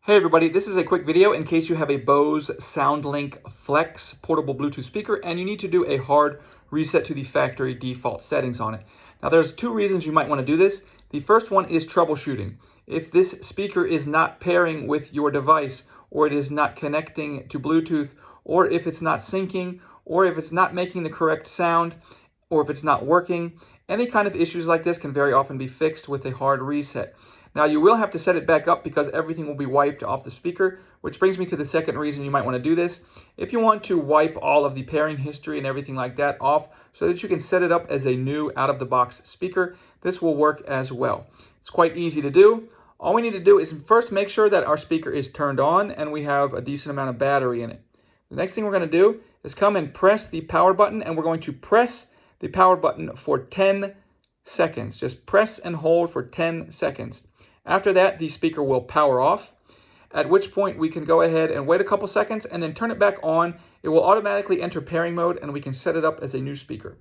Hey everybody, this is a quick video in case you have a Bose SoundLink Flex portable Bluetooth speaker and you need to do a hard reset to the factory default settings on it. Now there's two reasons you might want to do this. The first one is troubleshooting. If this speaker is not pairing with your device, or it is not connecting to Bluetooth, or if it's not syncing, or if it's not making the correct sound, or if it's not working, any kind of issues like this can very often be fixed with a hard reset. Now you will have to set it back up because everything will be wiped off the speaker, which brings me to the second reason you might want to do this. If you want to wipe all of the pairing history and everything like that off so that you can set it up as a new out-of-the-box speaker, this will work as well. It's quite easy to do. All we need to do is first make sure that our speaker is turned on and we have a decent amount of battery in it. The next thing we're going to do is come and press the power button, and we're going to press the power button for 10 seconds. Just press and hold for 10 seconds. After that, the speaker will power off, at which point we can go ahead and wait a couple seconds and then turn it back on. It will automatically enter pairing mode and we can set it up as a new speaker.